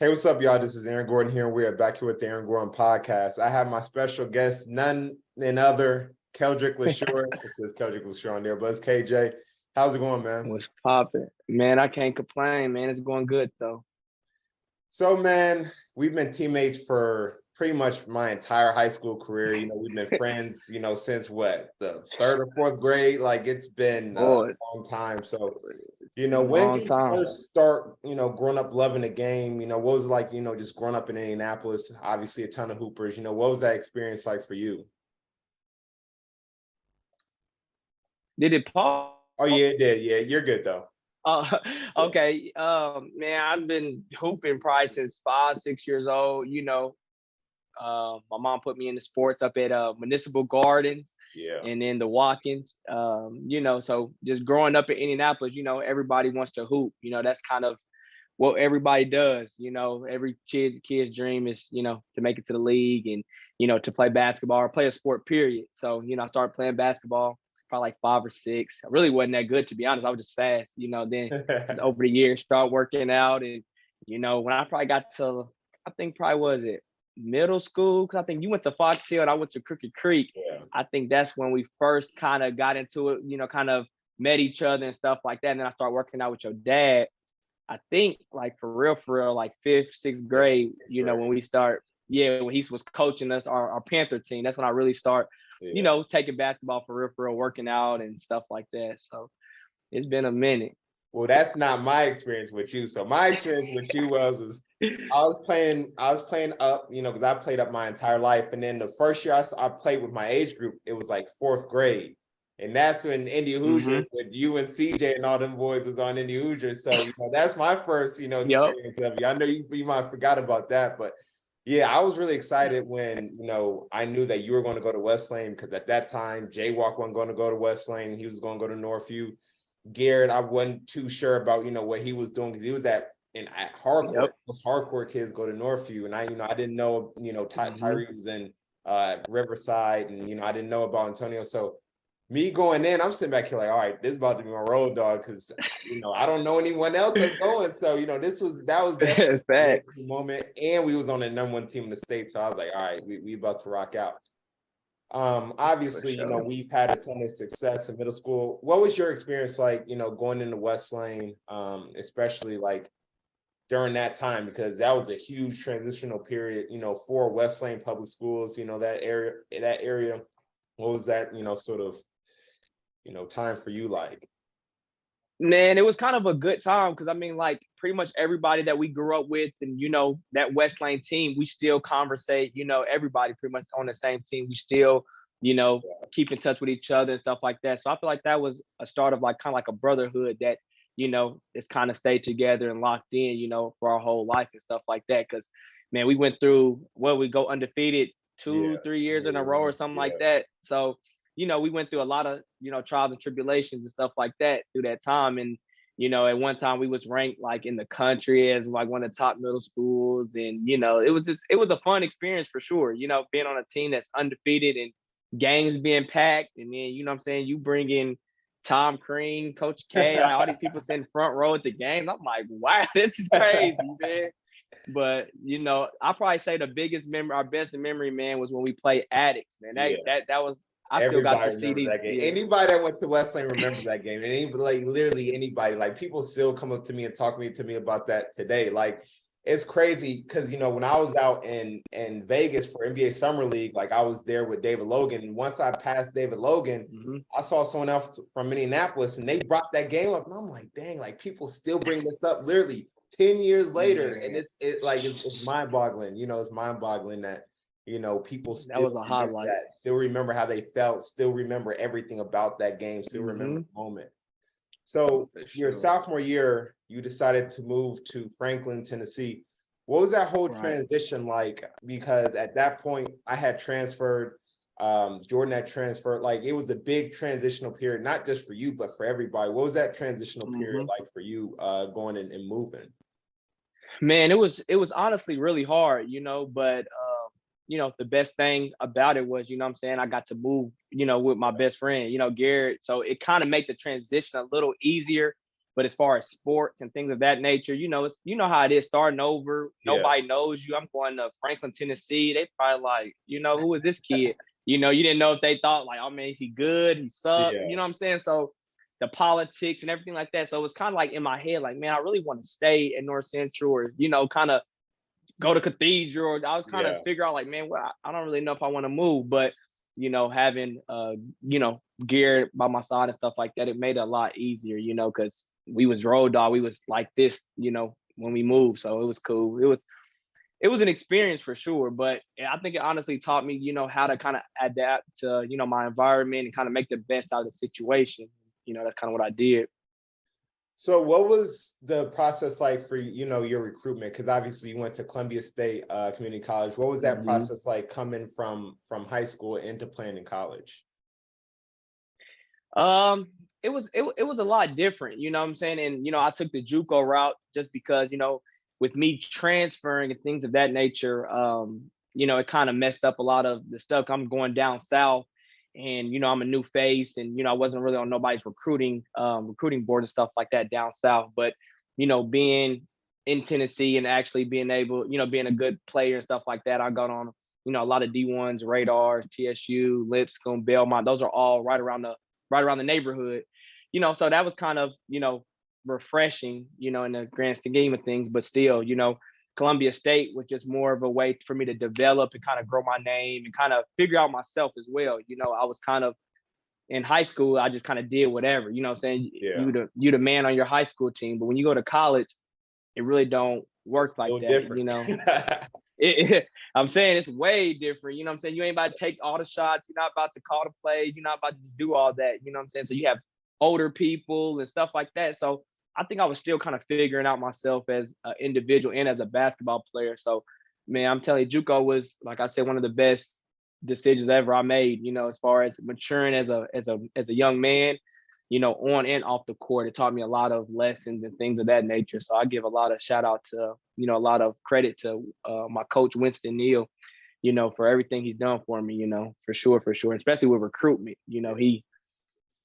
Hey, what's up, y'all? This is Aaron Gordon here, and we are back here with the Aaron Gordon podcast. I have my special guest, none other, Keldrick Lesure. It says Keldrick Lesure on there, but it's KJ. How's it going, man? What's popping? Man, I can't complain, man. It's going good, though. So, man, we've been teammates for pretty much my entire high school career. We've been friends, since what, the third or fourth grade? Like, it's been a long time. So, when did you first start, growing up loving the game? What was it like, just growing up in Indianapolis? Obviously, a ton of hoopers. What was that experience like for you? Did it pause? Oh, yeah, it did. Yeah, you're good, though. Okay. Man, I've been hooping probably since 5, 6 years old. My mom put me into sports up at Municipal Gardens, and then the walk-ins. So just growing up in Indianapolis, everybody wants to hoop. That's kind of what everybody does. Every kid's dream is, to make it to the league and, to play basketball or play a sport, period. So, I started playing basketball probably like 5 or 6. I really wasn't that good, to be honest. I was just fast, then just over the years, start working out. And, when I probably got to, I think probably was it middle school, because I think you went to Fox Hill and I went to Crooked Creek. I think that's when we first kind of got into it, kind of met each other and stuff like that. And then I started working out with your dad. I think like for real, like 5th, 6th grade, when we start, when he was coaching us, our Panther team, that's when I really start, taking basketball for real, working out and stuff like that. So it's been a minute. Well, that's not my experience with you. So my experience with you was I was playing up, because I played up my entire life. And then the first year I played with my age group, it was like 4th grade. And that's when Indy Hoosiers with you and CJ and all them boys was on Indy Hoosiers. So, that's my first, experience of you. I know you might have forgot about that, but yeah, I was really excited when, I knew that you were going to go to West Lane, because at that time, Jaywalk wasn't going to go to West Lane. He was going to go to Northview. Garrett, I wasn't too sure about, what he was doing, because he was at hardcore. Most hardcore kids go to Northview, and I didn't know, Tyree was in Riverside, and I didn't know about Antonio. So me going in, I'm sitting back here like, all right, this is about to be my road dog, because I don't know anyone else that's going. So that was the moment, and we was on the #1 team in the state. So I was like, all right, we about to rock out. Obviously, we've had a ton of success in middle school. What was your experience like, going into West Lane, especially like during that time, because that was a huge transitional period, for West Lane public schools, that area. What was that, sort of, time for you like? Man, it was kind of a good time, because I mean, like pretty much everybody that we grew up with and, that West Lane team, we still conversate, everybody pretty much on the same team. We still, keep in touch with each other and stuff like that. So I feel like that was a start of like kind of like a brotherhood that, it's kind of stayed together and locked in, for our whole life and stuff like that. Because, man, we went through, we go undefeated 2-3 years in a row or something like that. So, we went through a lot of, trials and tribulations and stuff like that through that time. And, at one time we was ranked like in the country as like one of the top middle schools. And, it was a fun experience for sure, being on a team that's undefeated and games being packed. And then, you bring in Tom Crean, Coach K, like all these people sitting front row at the games. I'm like, wow, this is crazy, man. But, I'll probably say our best memory, man, was when we played Addicts, man. That was, still got the CD. That game. Anybody that went to West Lane remembers that game. And literally anybody, like people still come up to me and talk to me about that today. Like it's crazy because, when I was out in Vegas for NBA Summer League, like I was there with David Logan. And once I passed David Logan, I saw someone else from Indianapolis and they brought that game up. And I'm like, dang, like people still bring this up literally 10 years later. And it's mind boggling, it's mind boggling that, people still was a highlight. Still remember how they felt, still remember everything about that game, still remember the moment. So your sophomore year, you decided to move to Franklin, Tennessee. What was that whole transition like? Because at that point I had transferred, Jordan had transferred, like it was a big transitional period, not just for you, but for everybody. What was that transitional period like for you going and moving? Man, it was honestly really hard, but the best thing about it was, I got to move, with my best friend, Garrett. So it kind of made the transition a little easier, But as far as sports and things of that nature, it's how it is starting over. Yeah. Nobody knows you. I'm going to Franklin, Tennessee. They probably like, who is this kid? You didn't know if they thought like, oh man, is he good? He sucked. Yeah. You know what I'm saying? So the politics and everything like that. So it was kind of like in my head, like, man, I really want to stay at North Central, or kind of go to Cathedral. I was kind of figure out like, man, well, I don't really know if I want to move, but having gear by my side and stuff like that, it made it a lot easier, because we was road dog. We was like this, when we moved. So it was cool. It was an experience for sure, but I think it honestly taught me, how to kind of adapt to, my environment and kind of make the best out of the situation. That's kind of what I did. So what was the process like for, your recruitment? Because obviously you went to Columbia State Community College. What was that process like coming from high school into playing in college? It was a lot different, you know what I'm saying? And, I took the JUCO route just because, with me transferring and things of that nature, it kind of messed up a lot of the stuff. I'm going down south and, I'm a new face and, I wasn't really on nobody's recruiting board and stuff like that down south. But, being in Tennessee and actually being able, being a good player and stuff like that, I got on, a lot of D1s, Radar, TSU, Lipscomb, Belmont. Those are all right around the neighborhood, so that was kind of, refreshing, in the grand scheme of things, but still, Columbia State was just more of a way for me to develop and kind of grow my name and kind of figure out myself as well. I was kind of in high school, I just kind of did whatever, what I'm saying? Yeah. You the man on your high school team, but when you go to college, it really don't work It's like that, different. I'm saying it's way different. What I'm saying? You ain't about to take all the shots. You're not about to call the play. You're not about to just do all that. What I'm saying? So you have older people and stuff like that. So I think I was still kind of figuring out myself as an individual and as a basketball player. So, man, I'm telling you, JUCO was, like I said, one of the best decisions ever I made, as far as maturing as a young man, on and off the court. It taught me a lot of lessons and things of that nature. So I give a lot of shout out to, a lot of credit to my coach, Winston Neal, for everything he's done for me, for sure, especially with recruitment.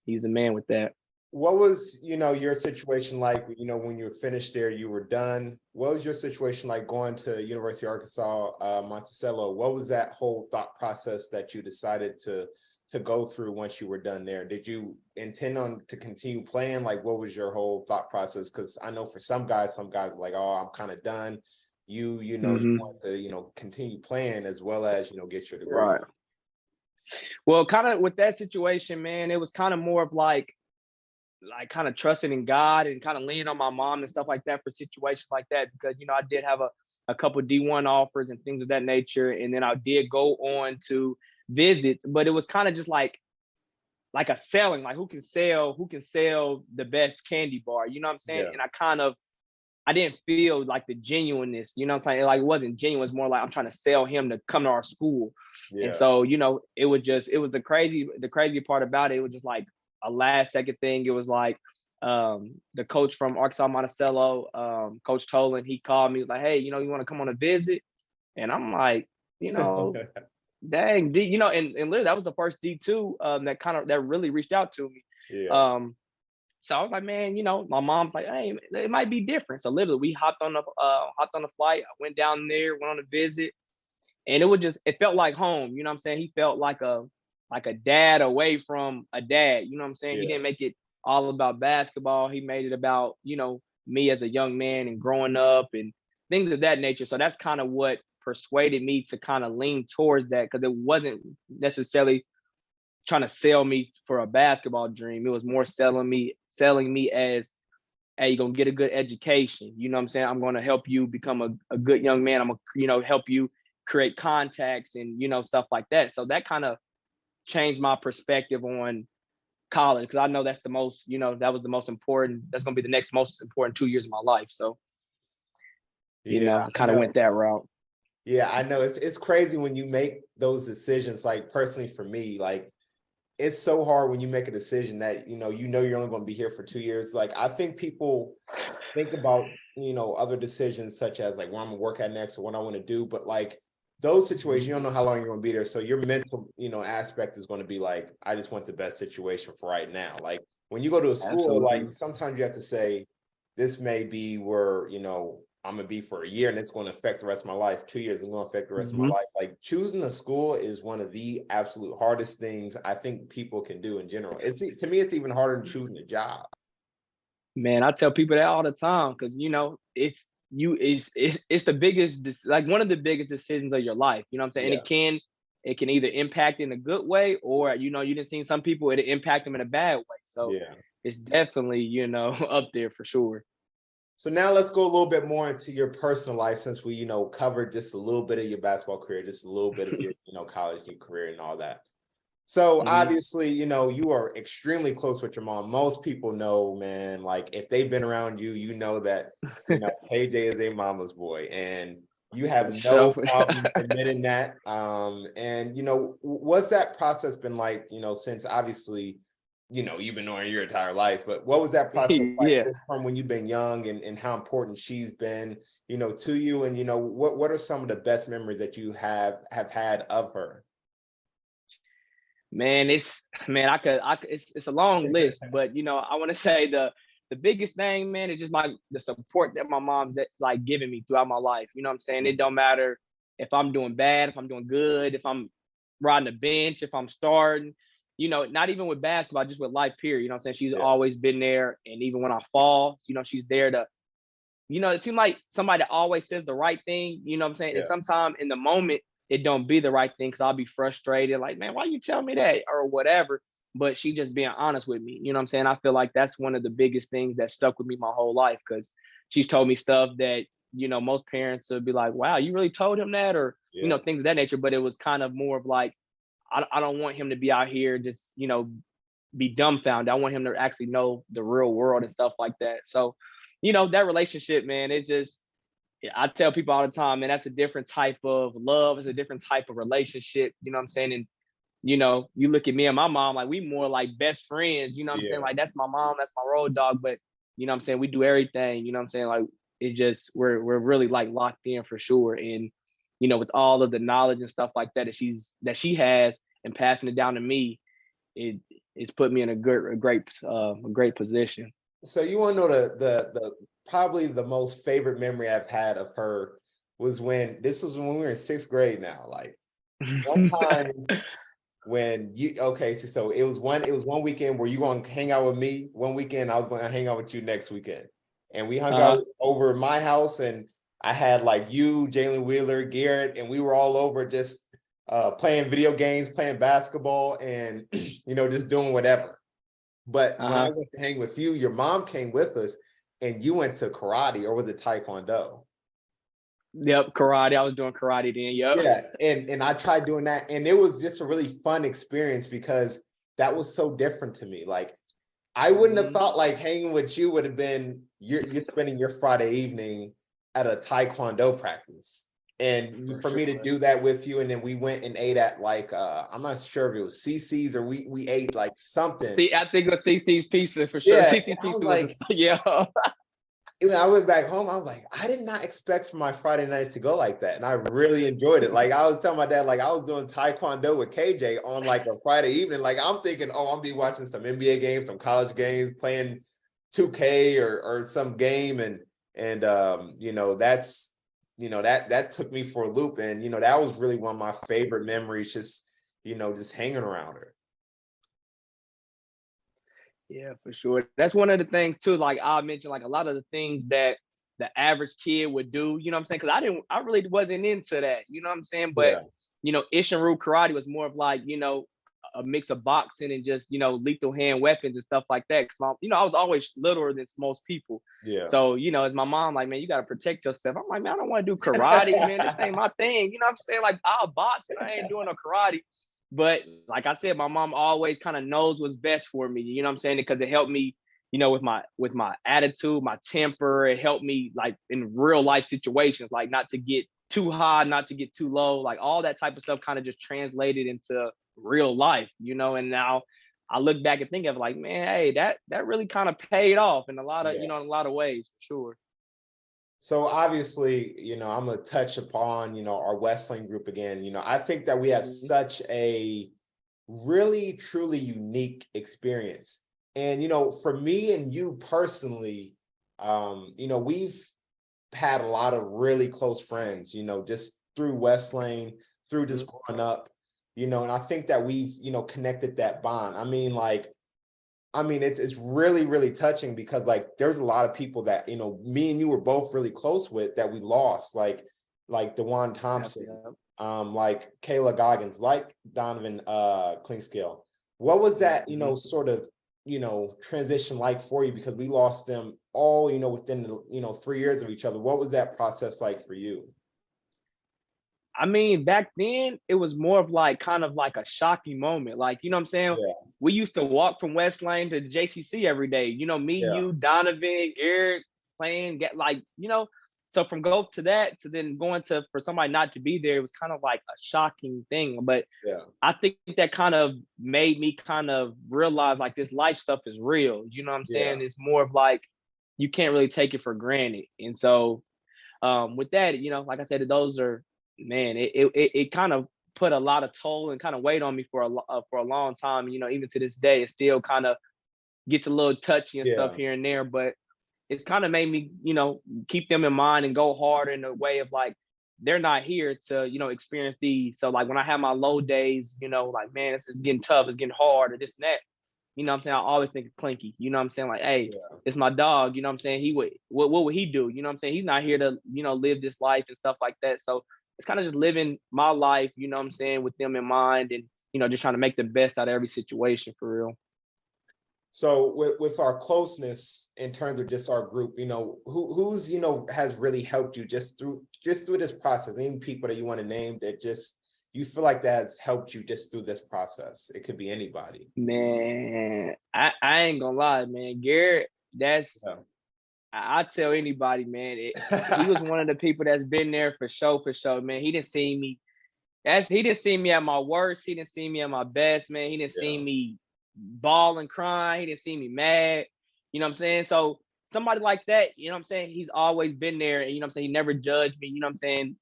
He's the man with that. What was, your situation like, when you were finished there, you were done? What was your situation like going to University of Arkansas, Monticello? What was that whole thought process that you decided to go through once you were done there? Did you intend on to continue playing? Like, what was your whole thought process? Because I know for some guys are like, oh, I'm kind of done. You want to, continue playing as well as, get your degree. Right. Well, kind of with that situation, man, it was kind of more of like kind of trusting in God and kind of leaning on my mom and stuff like that for situations like that, because, I did have a couple D1 offers and things of that nature. And then I did go on to visits, but it was kind of just like a selling, like who can sell the best candy bar, you know what I'm saying? Yeah. And I didn't feel like the genuineness, you know what I'm saying? Like it wasn't genuine. It's more like I'm trying to sell him to come to our school. Yeah. And so, it was the crazy part about it. It was just like a last second thing. It was like the coach from Arkansas Monticello, Coach Tolan, he called me, he was like, hey, you want to come on a visit? And I'm like, dang, and literally that was the first D2 that really reached out to me. Yeah. So I was like, man, my mom's like, hey, it might be different. So literally we hopped on the flight. I went down there, went on a visit, and it felt like home. You know what I'm saying? He felt like a dad away from a dad. You know what I'm saying? Yeah. He didn't make it all about basketball. He made it about, me as a young man and growing up and things of that nature. So that's kind of what persuaded me to kind of lean towards that, because it wasn't necessarily trying to sell me for a basketball dream. It was more selling me as, hey, you're gonna get a good education. You know what I'm saying? I'm gonna help you become a good young man. I'm gonna, help you create contacts and, stuff like that. So that kind of changed my perspective on college, because I know that's the most, that was the most important. That's gonna be the next most important 2 years of my life. So, I kind of went that route. Yeah, I know it's crazy when you make those decisions. Like personally for me, like it's so hard when you make a decision that you're only going to be here for 2 years. Like I think people think about other decisions such as like where I'm gonna work at next or what I want to do, but like those situations, you don't know how long you're going to be there. So your mental, aspect is going to be like, I just want the best situation for right now. Like when you go to a school, Absolutely. like sometimes you have to say, this may be where, I'm going to be for a year and it's going to affect the rest of my life. 2 years is going to affect the rest of my life. Like choosing a school is one of the absolute hardest things I think people can do in general. To me, it's even harder than choosing a job. Man, I tell people that all the time because it's the biggest, like one of the biggest decisions of your life. You know what I'm saying? Yeah. And it can either impact in a good way, or you didn't see some people it'll impact them in a bad way. So Yeah. it's definitely up there for sure. So now let's go a little bit more into your personal life, since we, covered just a little bit of your basketball career, just a little bit of your, college career and all that. So obviously, you are extremely close with your mom. Most people know, man, like if they've been around you, you know that, KJ is a mama's boy, and you have no problem admitting that. And what's that process been like, since obviously, you've been knowing your entire life, but what was that process like Yeah. just from when you've been young, and how important she's been, to you? And, what are some of the best memories that you have had of her? Man, it's a long list, but I want to say the biggest thing, man, is just the support that my mom's like giving me throughout my life. You know what I'm saying? It don't matter if I'm doing bad, if I'm doing good, if I'm riding the bench, if I'm starting, not even with basketball, just with life period. You know what I'm saying? She's Yeah. always been there. And even when I fall, she's there to, it seems like somebody that always says the right thing, you know what I'm saying? Yeah. And sometimes in the moment, it don't be the right thing because I'll be frustrated, like, man, why you tell me that or whatever. But she just being honest with me, you know what I'm saying? I feel like that's one of the biggest things that stuck with me my whole life, because she's told me stuff that, most parents would be like, wow, you really told him that, or, Yeah. things of that nature. But it was kind of more of like, I don't want him to be out here just, be dumbfounded. I want him to actually know the real world and stuff like that. So, that relationship, man, it just, I tell people all the time, man, that's a different type of love. It's a different type of relationship. You know what I'm saying? And, you look at me and my mom, like we more like best friends, you know what I'm saying? Yeah. Like that's my mom, that's my road dog. But you know what I'm saying? We do everything, you know what I'm saying? Like it's just, we're really like locked in for sure. And, with all of the knowledge and stuff like that that she has and passing it down to me, it's put me in a great position. So you want to know the probably the most favorite memory I've had of her was when we were in sixth grade now. Like one time when so it was one weekend where you going to hang out with me. One weekend I was going to hang out with you next weekend. And we hung out over my house, and I had like you, Jalen Wheeler, Garrett, and we were all over just playing video games, playing basketball, and just doing whatever. But when I went to hang with you, your mom came with us, and you went to karate, or was it taekwondo? Yep, karate. I was doing karate then. Yep. Yeah, and I tried doing that, and it was just a really fun experience because that was so different to me. Like I wouldn't have thought like hanging with you would have been you're spending your Friday evening at a taekwondo practice. And for me to do that with you, and then we went and ate at like I'm not sure if it was CC's or we ate like something. See, I think it was CC's pizza for sure. Yeah, CC's pizza was yeah. I went back home, I was like, I did not expect for my Friday night to go like that. And I really enjoyed it. Like I was telling my dad, like I was doing taekwondo with KJ on like a Friday evening. Like I'm thinking, oh, I'll be watching some NBA games, some college games, playing 2K or some game. And that's that took me for a loop. And that was really one of my favorite memories, just hanging around her. Yeah, for sure. That's one of the things too. Like I mentioned, like a lot of the things that the average kid would do, you know what I'm saying? Because I really wasn't into that, you know what I'm saying? But Ishinru karate was more of like, a mix of boxing and just, lethal hand weapons and stuff like that. Cause I was always littler than most people. Yeah. So, as my mom, like, man, you gotta protect yourself. I'm like, man, I don't want to do karate, man. This ain't my thing. You know what I'm saying? Like I'll box, but I ain't doing no karate. But like I said, my mom always kind of knows what's best for me. You know what I'm saying? Because it helped me, with my attitude, my temper. It helped me like in real life situations, like not to get too high, not to get too low, like all that type of stuff kind of just translated into real life, and now I look back and think of like, man, hey, that really kind of paid off in a lot of, in a lot of ways, for sure. So obviously, I'm gonna touch upon, our Wesleyan group again. I think that we have such a really truly unique experience. And for me and you personally, we've had a lot of really close friends, just through Wesleyan, through just growing up, and I think that we've, connected that bond. It's really, really touching because like there's a lot of people that, me and you were both really close with that we lost, like DeJuan Thompson, like Kayla Goggins, like Donovan Klingscale. What was that, sort of, transition like for you? Because we lost them all, within, 3 years of each other. What was that process like for you? I mean, back then it was more of like kind of like a shocking moment. Like, you know what I'm saying? Yeah. We used to walk from West Lane to JCC every day. Me, you, Donovan, Garrett playing, get like, so from go to that to then going to for somebody not to be there, it was kind of like a shocking thing. But I think that kind of made me kind of realize like this life stuff is real. You know what I'm saying? It's more of like you can't really take it for granted. And so with that, like I said, those are, man, it kind of put a lot of toll and kind of weight on me for a long time. Even to this day, it still kind of gets a little touchy and stuff here and there, but it's kind of made me, keep them in mind and go hard in a way of like, they're not here to, experience these. So like when I have my low days, like, man, this is getting tough, it's getting hard or this and that. You know what I'm saying? I always think of Clinky. You know what I'm saying? Like, hey, it's my dog. You know what I'm saying? What would he do? You know what I'm saying? He's not here to, live this life and stuff like that. So it's kind of just living my life, you know what I'm saying, with them in mind and, just trying to make the best out of every situation for real. So with our closeness in terms of just our group, who's, has really helped you just through this process? Any people that you want to name that just you feel like that has helped you just through this process? It could be anybody. Man, I ain't gonna lie, man. Garrett, I tell anybody, man. He was one of the people that's been there for sure, man. He didn't see me. He didn't see me at my worst. He didn't see me at my best, man. He didn't see me bawling, crying. He didn't see me mad. You know what I'm saying? So somebody like that, you know what I'm saying? He's always been there. And, you know what I'm saying? He never judged me. You know what I'm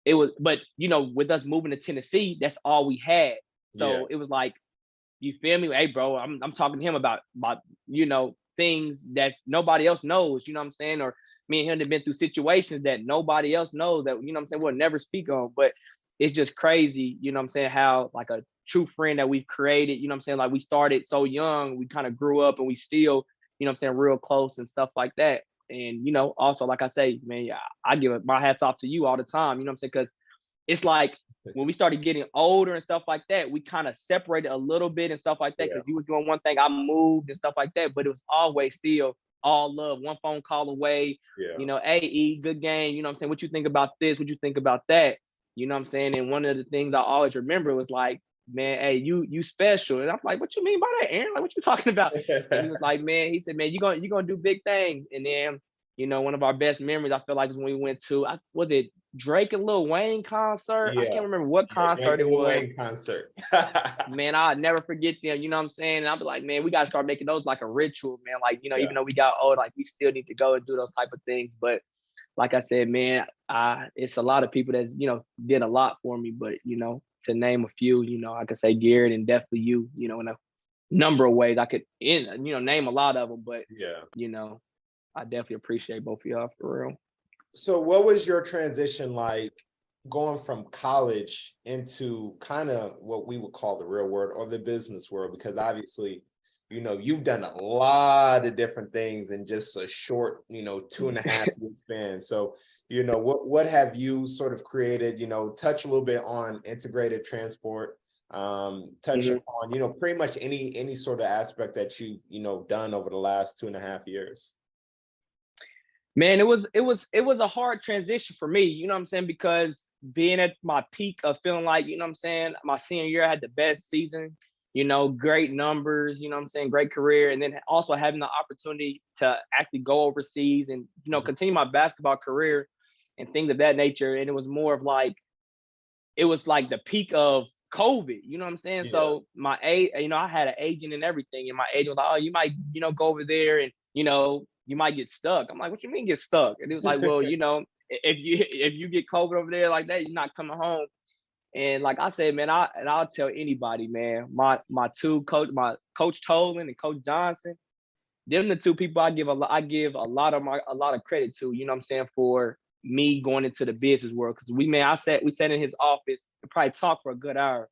saying? But with us moving to Tennessee, that's all we had. So it was like, you feel me? Hey, bro, I'm talking to him about things that nobody else knows, you know what I'm saying? Or me and him have been through situations that nobody else knows that, you know what I'm saying, we'll never speak on. But it's just crazy, you know what I'm saying, how like a true friend that we've created, you know what I'm saying? Like we started so young, we kind of grew up and we still, you know what I'm saying, real close and stuff like that. And, also, like I say, man, I give my hats off to you all the time, you know what I'm saying? Because it's like when we started getting older and stuff like that, we kind of separated a little bit and stuff like that because you was doing one thing, I moved and stuff like that, but it was always still all love, one phone call away, AE, good game, you know what I'm saying? What you think about this? What you think about that? You know what I'm saying? And one of the things I always remember was like, man, hey, you special. And I'm like, what you mean by that, Aaron? Like, what you talking about? And he was like, man, he said, man, you're gonna do big things. And then, one of our best memories, I feel like, is when we went to, was it Drake and Lil Wayne concert? I can't remember what concert it was. Wayne concert. Man, I'll never forget them, you know what I'm saying? And I'll be like, man, we gotta start making those like a ritual, man. Like, even though we got old, like we still need to go and do those type of things. But like I said, man, it's a lot of people that, did a lot for me. But, to name a few, I could say Garrett and definitely you, in a number of ways. I could, name a lot of them, but, I definitely appreciate both of y'all for real. So what was your transition like going from college into kind of what we would call the real world or the business world? Because obviously, you've done a lot of different things in just a short, 2.5 year span. So, what have you sort of created, touch a little bit on integrated transport, touch upon, pretty much any sort of aspect that you've, done over the last 2.5 years. Man, it was a hard transition for me, you know what I'm saying? Because being at my peak of feeling like, you know what I'm saying, my senior year I had the best season, great numbers, you know what I'm saying, great career. And then also having the opportunity to actually go overseas and, continue my basketball career and things of that nature. And it was more of like, it was like the peak of COVID, you know what I'm saying? Yeah. So I had an agent and everything. And my agent was like, oh, you might, go over there and, you might get stuck. I'm like, what you mean get stuck? And it's like, well, you know, if you get COVID over there like that, you're not coming home. And like I said, man, I'll tell anybody, man, my coach Tolan and Coach Johnson, them the two people I give a lot of credit to, you know what I'm saying, for me going into the business world. Cause we sat in his office and probably talked for a good hour.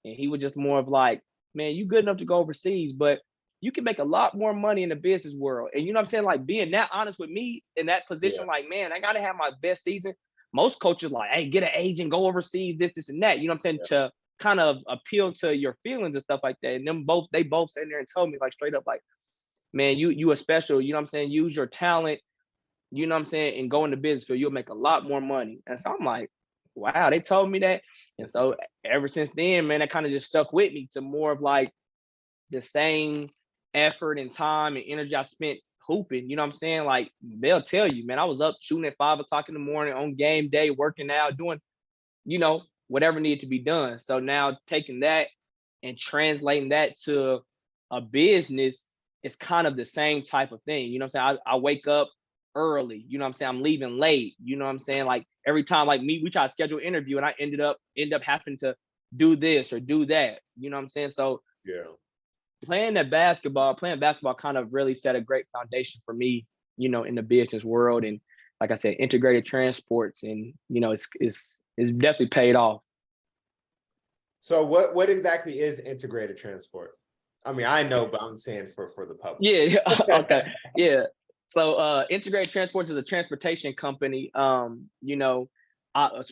And he was just more of like, man, you good enough to go overseas, but you can make a lot more money in the business world. And you know what I'm saying? Like being that honest with me in that position, like, man, I got to have my best season. Most coaches like, hey, get an agent, go overseas, this and that. You know what I'm saying? To kind of appeal to your feelings and stuff like that. And they both sat there and told me like straight up, like, man, you are special. You know what I'm saying? Use your talent, you know what I'm saying? And go into business field, you'll make a lot more money. And so I'm like, wow, they told me that. And so ever since then, man, that kind of just stuck with me to more of like the same effort and time and energy I spent hooping. You know what I'm saying? Like they'll tell you, man, I was up shooting at 5 o'clock in the morning on game day, working out, doing, you know, whatever needed to be done. So now taking that and translating that to a business is kind of the same type of thing. You know what I'm saying? I wake up early, you know what I'm saying? I'm leaving late, you know what I'm saying? Like every time like we try to schedule an interview and I end up having to do this or do that, you know what I'm saying? So playing basketball kind of really set a great foundation for me, you know, in the business world. And like I said, integrated transports, and you know, it's definitely paid off. So what exactly is integrated transport? I mean, I know, but I'm saying for the public. Yeah. Okay. Yeah. So integrated transport is a transportation company. You know,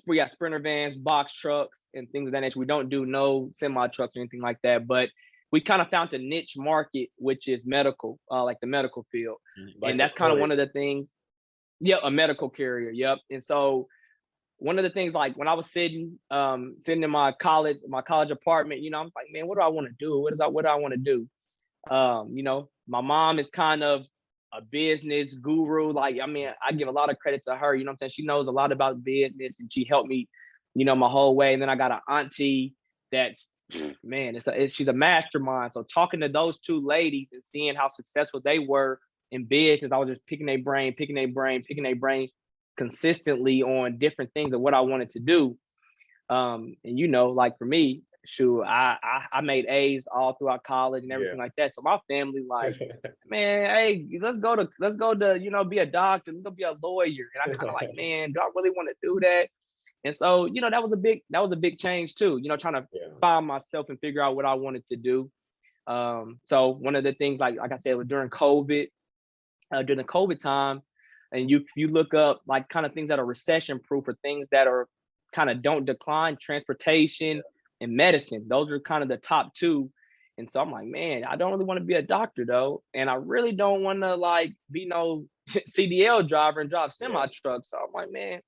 we got Sprinter vans, box trucks, and things of that nature. We don't do no semi trucks or anything like that, but we kind of found a niche market, which is medical, like the medical field. Like, and that's kind of one of the things. Yeah, a medical carrier. Yep. And so one of the things, like when I was sitting in my college apartment, you know, I'm like, man, what do I want to do? What do I want to do? You know, my mom is kind of a business guru. Like, I mean, I give a lot of credit to her. You know what I'm saying? She knows a lot about business and she helped me, you know, my whole way. And then I got an auntie that's, man, she's a mastermind. So talking to those two ladies and seeing how successful they were in business, I was just picking their brain consistently on different things of what I wanted to do. And you know, like for me, shoot, I made A's all throughout college and everything like that. So my family, like, man, hey, let's go to, you know, be a doctor, let's go be a lawyer. And I kind of like, man, do I really want to do that? And so, you know, that was a big change too, you know, trying to find myself and figure out what I wanted to do. So one of the things, like I said, was during the COVID time, and you look up like kind of things that are recession proof or things that are kind of don't decline, transportation and medicine. Those are kind of the top two. And so I'm like, man, I don't really want to be a doctor though. And I really don't want to like be no CDL driver and drive semi trucks. So I'm like, man.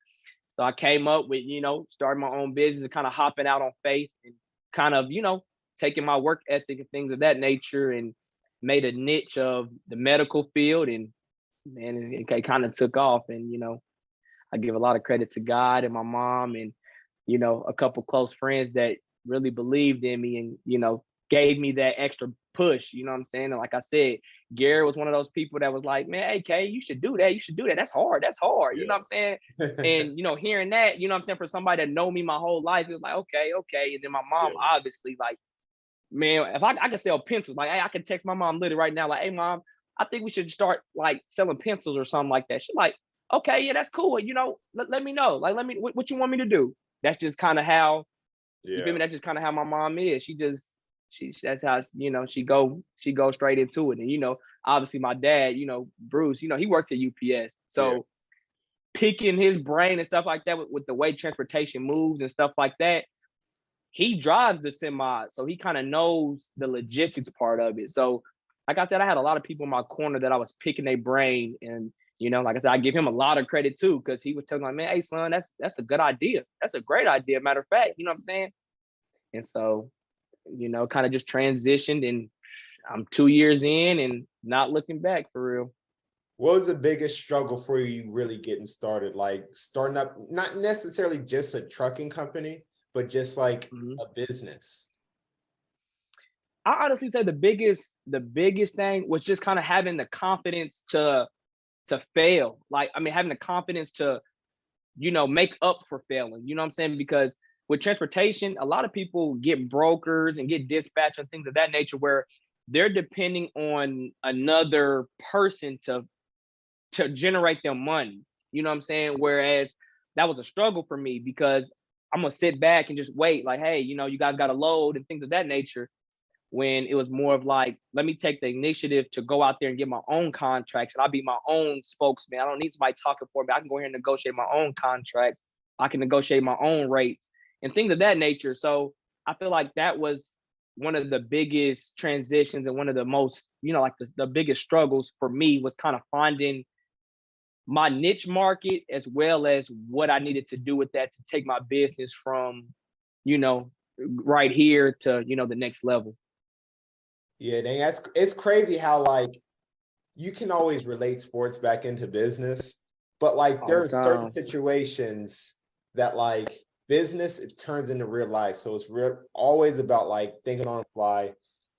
So I came up with, you know, starting my own business and kind of hopping out on faith and kind of, you know, taking my work ethic and things of that nature and made a niche of the medical field. And man, it kind of took off. And, you know, I give a lot of credit to God and my mom and, you know, a couple close friends that really believed in me and, you know, gave me that extra push, you know what I'm saying? And like I said, Gary was one of those people that was like, man, hey, Kay, you should do that. That's hard. You know what I'm saying? And, you know, hearing that, you know what I'm saying, for somebody that know me my whole life, it was like, okay. And then my mom, obviously, like, man, if I could sell pencils, like, hey, I could text my mom literally right now, like, hey, mom, I think we should start like selling pencils or something like that. She's like, okay, yeah, that's cool. You know, let me know. Like, what you want me to do? That's just kind of how, you feel me? That's just kind of how my mom is. That's how, you know, she go straight into it. And, you know, obviously my dad, you know, Bruce, you know, he works at UPS. So picking his brain and stuff like that with the way transportation moves and stuff like that, he drives the semi. So he kind of knows the logistics part of it. So like I said, I had a lot of people in my corner that I was picking their brain. And, you know, like I said, I give him a lot of credit too, because he was telling me, man, hey son, that's a good idea. That's a great idea. Matter of fact, you know what I'm saying? And so, you know, kind of just transitioned, and I'm 2 years in and not looking back for real. What was the biggest struggle for you really getting started? Like starting up, not necessarily just a trucking company, but just like a business? I honestly say the biggest thing was just kind of having the confidence to to fail. Like, I mean, having the confidence to, make up for failing. You know what I'm saying? Because with transportation, a lot of people get brokers and get dispatch and things of that nature where they're depending on another person to generate them money. You know what I'm saying? Whereas that was a struggle for me because I'm gonna sit back and just wait, like, hey, you guys got a load and things of that nature. When it was more of like, let me take the initiative to go out there and get my own contracts, and I'll be my own spokesman. I don't need somebody talking for me. I can go here and negotiate my own contracts. I can negotiate my own rates and things of that nature. So I feel like that was one of the biggest transitions and one of the most, like the biggest struggles for me was kind of finding my niche market as well as what I needed to do with that to take my business from, right here to, the next level. Yeah, dang, it's crazy how like you can always relate sports back into business, but like there are certain situations that like business, it turns into real life. So it's always about like thinking on the fly,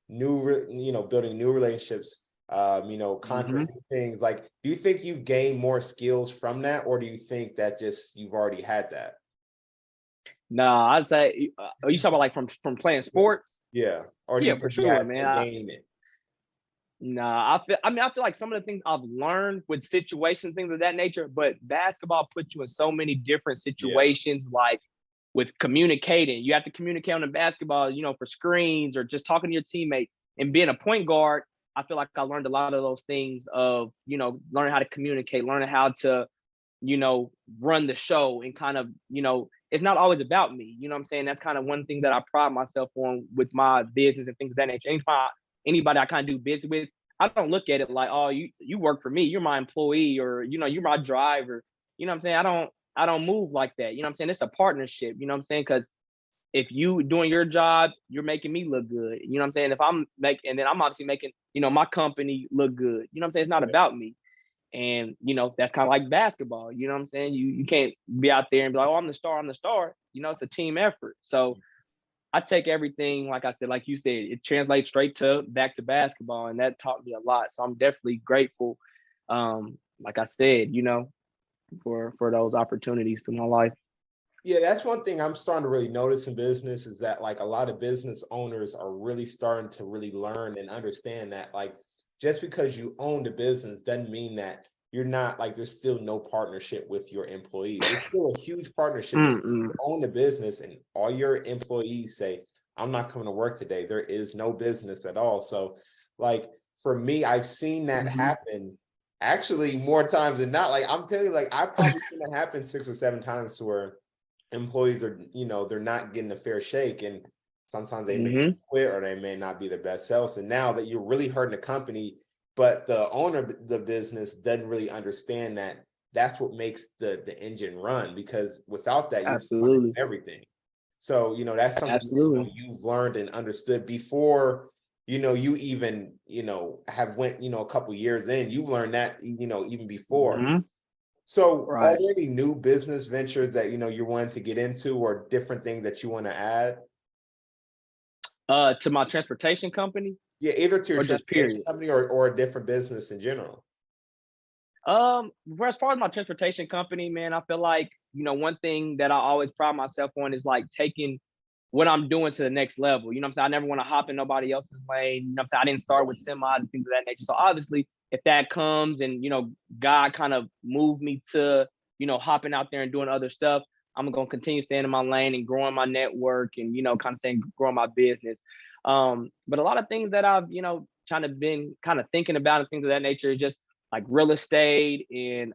building new relationships, contract things. Like, do you think you've gained more skills from that, or do you think that just you've already had that? No, I'd say, are you talking about like from playing sports? Yeah. Or do Yeah, you for think you sure, had man. to gain it? Nah, I feel like some of the things I've learned with situations, things of that nature, but basketball puts you in so many different situations, like with communicating. You have to communicate on the basketball, for screens or just talking to your teammates. And being a point guard, I feel like I learned a lot of those things of, learning how to communicate, learning how to, run the show and kind of, it's not always about me. You know what I'm saying? That's kind of one thing that I pride myself on with my business and things of that nature. Anybody I kind of do business with, I don't look at it like, oh, you work for me, you're my employee, or you're my driver. You know what I'm saying? I don't move like that. You know what I'm saying? It's a partnership. You know what I'm saying? Because if you doing your job, you're making me look good. You know what I'm saying? If I'm making, and then I'm obviously making, my company look good. You know what I'm saying? It's not about me. And that's kind of like basketball. You know what I'm saying? You can't be out there and be like, oh, I'm the star, I'm the star. It's a team effort. So I take everything, like I said, like you said, it translates straight back to basketball, and that taught me a lot. So I'm definitely grateful, like I said, for those opportunities to my life. Yeah, that's one thing I'm starting to really notice in business is that like a lot of business owners are really starting to really learn and understand that like just because you own the business doesn't mean that you're not like there's still no partnership with your employees. It's still a huge partnership. If you own the business and all your employees say, I'm not coming to work today, there is no business at all. So like for me, I've seen that happen actually more times than not. Like I'm telling you, like I probably seen that happen 6 or 7 times to where employees are, they're not getting a fair shake, and sometimes they may quit or they may not be their best selves. And now that you're really hurting the company, but the owner of the business doesn't really understand that that's what makes the engine run, because without that, you're Absolutely everything. So, that's something you've learned and understood before, you even, have went, a couple years in, you've learned that, even before. So are there any new business ventures that, you're wanting to get into or different things that you want to add? To my transportation company? Yeah, either to your transportation company or a different business in general. As far as my transportation company, man, I feel like, one thing that I always pride myself on is like taking what I'm doing to the next level. You know what I'm saying? I never want to hop in nobody else's lane. You know what I'm saying? I didn't start with semi and things of that nature. So obviously, if that comes and, God kind of moved me to, hopping out there and doing other stuff, I'm going to continue staying in my lane and growing my network and, kind of saying growing my business. But a lot of things that I've, kind of been kind of thinking about and things of that nature is just like real estate and,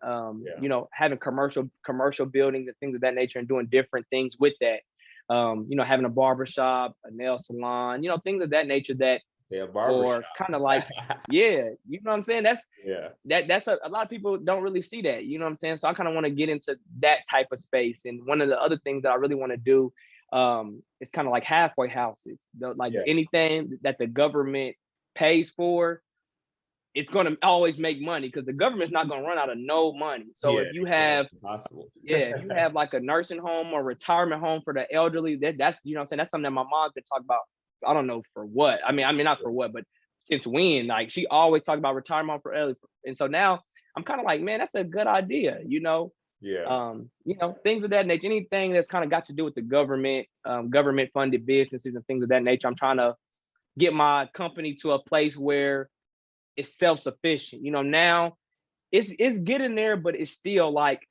having commercial buildings and things of that nature and doing different things with that. Having a barbershop, a nail salon, things of that nature that, or kind of like, yeah, you know what I'm saying? That's a lot of people don't really see that, you know what I'm saying? So I kind of want to get into that type of space. And one of the other things that I really want to do, is kind of like halfway houses, anything that the government pays for, it's going to always make money because the government's not going to run out of no money. So if you have, if you have like a nursing home or retirement home for the elderly, that's, you know what I'm saying? That's something that my mom's been talking about. I don't know for what. I mean, not for what, but since when, like she always talked about retirement home for elderly. And so now I'm kind of like, man, that's a good idea, Yeah. Things of that nature. Anything that's kind of got to do with the government, government funded businesses and things of that nature. I'm trying to get my company to a place where it's self-sufficient. Now it's getting there, but it's still like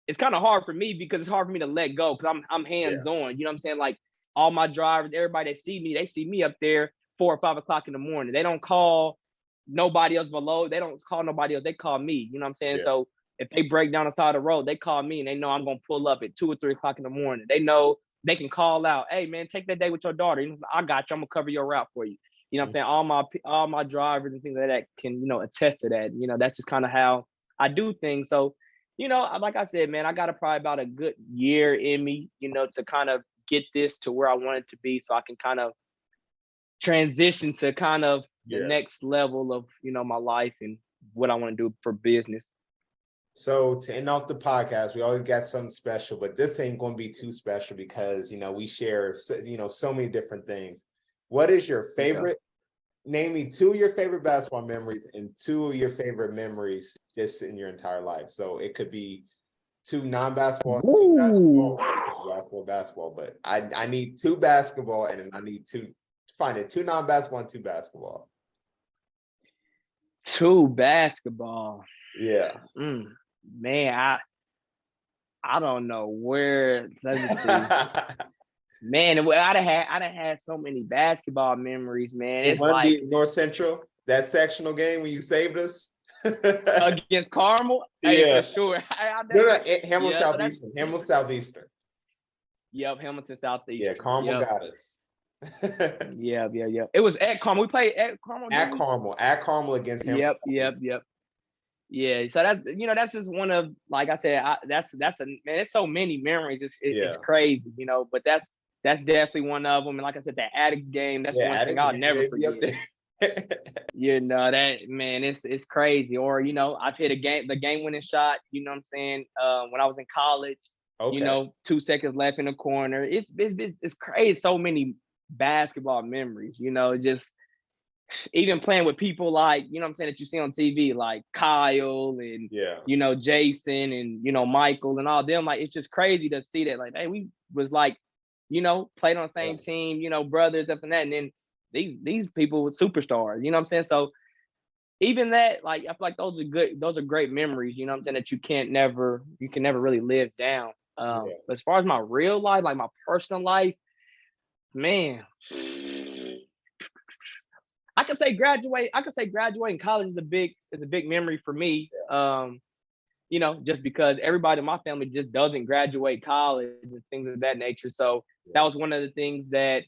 it's kind of hard for me because it's hard for me to let go because I'm hands on. You know what I'm saying? Like all my drivers, everybody that they see me up there 4 or 5 o'clock in the morning. They don't call nobody else below. They don't call nobody else. They call me. You know what I'm saying? Yeah. So if they break down the side of the road, they call me and they know I'm gonna pull up at 2 or 3 o'clock in the morning. They know they can call out, hey man, take that day with your daughter. I got you. I'm gonna cover your route for you. You know what I'm saying? All my drivers and things like that can, attest to that. That's just kind of how I do things. So, like I said, man, I got probably about a good year in me, to kind of get this to where I want it to be so I can kind of transition to kind of the next level of, my life and what I want to do for business. So to end off the podcast, we always got something special, but this ain't going to be too special because, we share, so many different things. What is your favorite? Name me 2 of your favorite basketball memories and 2 of your favorite memories just in your entire life. So it could be 2 non-basketball, 2 basketball, but I need 2 basketball and I need 2 non-basketball and 2 basketball. 2 basketball. Yeah. Man, I don't know where. Let me see. Man, I'd have had so many basketball memories, man. It's like North Central, that sectional game when you saved us against Carmel. Yeah, hey, for sure. Hamilton Southeastern. Yep, Hamilton Southeastern. Yeah, Carmel got us. Yeah. It was at Carmel. We played at Carmel. At Carmel against Hamilton. Yep. Yeah, so that's just one of, like I said, that's man. There's so many memories. It's crazy, But that's definitely one of them. And like I said, that Addicts game, that's one thing I'll never forget. That man, it's crazy. Or I've hit the game winning shot. You know what I'm saying? When I was in college, 2 seconds left in the corner. It's crazy. So many basketball memories. Just even playing with people like, what I'm saying, that you see on TV, like Kyle and, Jason and, Michael and all them. Like, it's just crazy to see that, like, hey, we was like, played on the same team, brothers, up and that. And then these people were superstars, you know what I'm saying? So even that, like, I feel like those are great memories, you know what I'm saying, that you can never really live down. But as far as my real life, like my personal life, man, I could say graduating college is a big memory for me. Just because everybody in my family just doesn't graduate college and things of that nature. So that was one of the things that,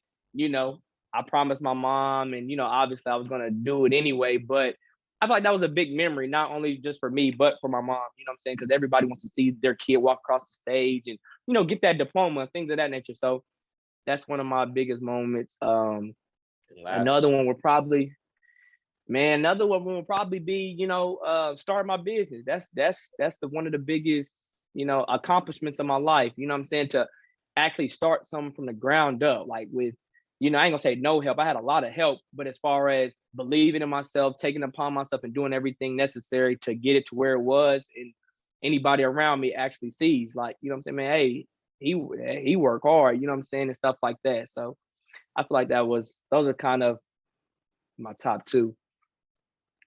I promised my mom, and, obviously I was going to do it anyway, but I feel like that was a big memory, not only just for me, but for my mom, you know what I'm saying? Because everybody wants to see their kid walk across the stage and, get that diploma and things of that nature. So that's one of my biggest moments. Another one would probably be, start my business. That's one of the biggest, accomplishments of my life. You know what I'm saying? To actually start something from the ground up, like with, I ain't gonna say no help. I had a lot of help, but as far as believing in myself, taking it upon myself and doing everything necessary to get it to where it was, and anybody around me actually sees, like, you know what I'm saying, man, hey, he worked hard, you know what I'm saying, and stuff like that. So I feel like those are kind of my top 2.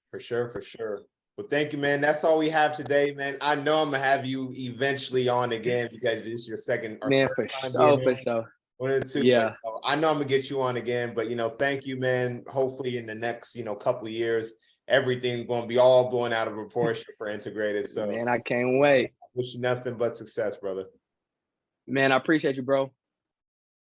For sure. Well, thank you, man. That's all we have today, man. I know I'm gonna have you eventually on again because this is your second or third time being on. One of the 2. Yeah. But, I know I'm gonna get you on again, but thank you, man. Hopefully in the next, couple of years, everything's gonna be all blown out of proportion for Integrated. So man, I can't wait. I wish you nothing but success, brother. Man, I appreciate you, bro.